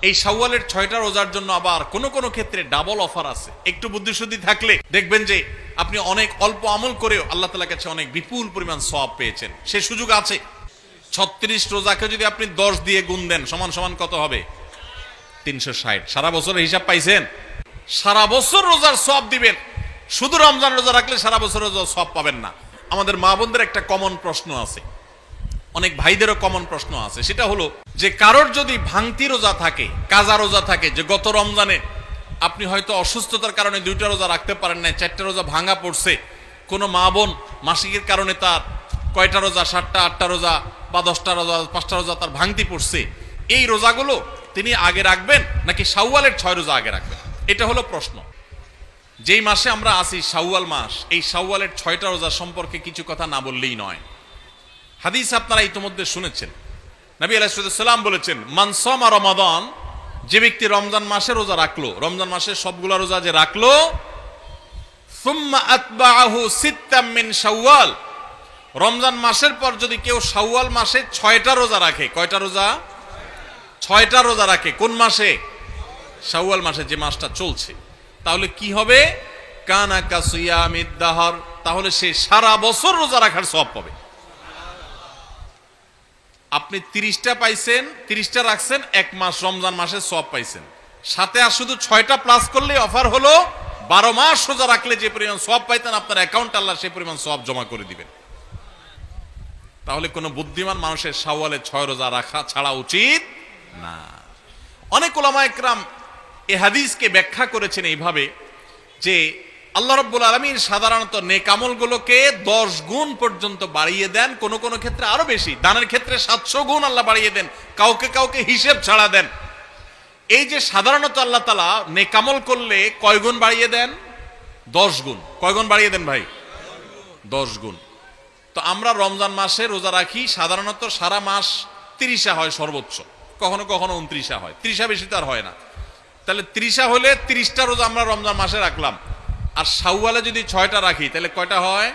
এই শাওয়ালের 6টা রোজার জন্য আবার কোন কোন ক্ষেত্রে ডাবল অফার আছে। একটু বুদ্ধিশুদ্ধি থাকলে দেখবেন যে আপনি অনেক অল্প আমল করেও আল্লাহ তাআলার কাছে অনেক বিপুল পরিমাণ সওয়াব পেয়েছেন। সে সুযোগ আছে। 36 রোজাকে যদি আপনি 10 দিয়ে গুণ দেন সমান সমান কত হবে? 360। সারা বছরের হিসাব পাইছেন? সারা বছর রোজার সওয়াব দিবেন। শুধু রমজান রোজা রাখলে সারা বছর রোজার সওয়াব পাবেন না। আমাদের মা বোনদের একটা কমন প্রশ্ন আছে, অনেক ভাইদেরও কমন প্রশ্ন আছে, সেটা হলো যে কারোর যদি ভাঙতি রোজা থাকে, কাজা রোজা থাকে, যে গত রমজানে আপনি হয়তো অসুস্থতার কারণে 2টা রোজা রাখতে পারেন নাই, 4টা রোজা ভাঙা পড়ছে, কোনো মা বোন মাসিকের কারণে তার কয়টা রোজা, 7টা 8টা রোজা বা 10টা রোজা 5টা রোজা তার ভাঙতি পড়ছে, এই রোজাগুলো তিনি আগে রাখবেন নাকি শাওয়ালের 6 রোজা আগে রাখবেন? এটা হলো প্রশ্ন। যেই মাসে আমরা আছি শাওয়াল মাস, এই শাওয়ালের 6টা রোজা সম্পর্কে কিছু কথা না বললেই নয়। হাদিস আপনারা ইতিমধ্যে শুনেছেন। নবী আলাইহিস সালাম বলেছেন, মান সামা রমাদান, যে ব্যক্তি রমজান মাসে রোজা রাখলো, রমজান মাসের সবগুলা রোজা যে রাখলো, সুম্মা আতবাআহু সিত্তাম মিন শাওয়াল, রমজান মাসের পর যদি কেউ শাওয়াল মাসে 6টা রোজা রাখে, কয়টা রোজা? 6টা রোজা রাখে। কোন মাসে? শাওয়াল মাসে, যে মাসটা চলছে। তাহলে কি হবে? কানা কাসিয়ামিদ দাহর, তাহলে সে সারা বছর রোজা রাখার সওয়াব পাবে। আপনি 30টা পাইছেন, 30টা রাখছেন, 1 মাস রমজান মাসে সওয়াব পাইছেন। সাথে আর শুধু 6টা প্লাস করলে অফার হলো 12 মাস রোজা রাখলে যে পরিমাণ সওয়াব পাইতেন আপনার অ্যাকাউন্টে আল্লাহ সেই পরিমাণ সওয়াব জমা করে দিবেন। তাহলে কোনো বুদ্ধিমান মানুষের শাওয়ালে 6 রোজা রাখা ছাড়া উচিত না। অনেক উলামা একরাম এই হাদিসকে ব্যাখ্যা করেছেন এইভাবে যে আল্লাহ রাব্বুল আলামিন সাধারণত নেক আমলগুলোকে 10 গুণ পর্যন্ত বাড়িয়ে দেন, কোন কোন ক্ষেত্রে আরো বেশি, দানের ক্ষেত্রে 700 গুণ আল্লাহ বাড়িয়ে দেন, কাউকে কাউকে হিসেব ছাড়া দেন। এই যে সাধারণত আল্লাহ তাআলা নেক আমল করলে কয় গুণ বাড়িয়ে দেন? 10 গুণ। কয় গুণ বাড়িয়ে দেন ভাই? 10 গুণ। তো আমরা রমজান মাসে রোজা রাখি, সাধারণত সারা মাস 30 হয় সর্বোচ্চ, কখনো কখনো 29 হয়, 30 বেশি তো আর হয় না। তাহলে 30 হলে 30টা রোজা আমরা রমজান মাসে রাখলাম, আর শাওয়ালে যদি 6টা রাখি তাহলে কয়টা হয়?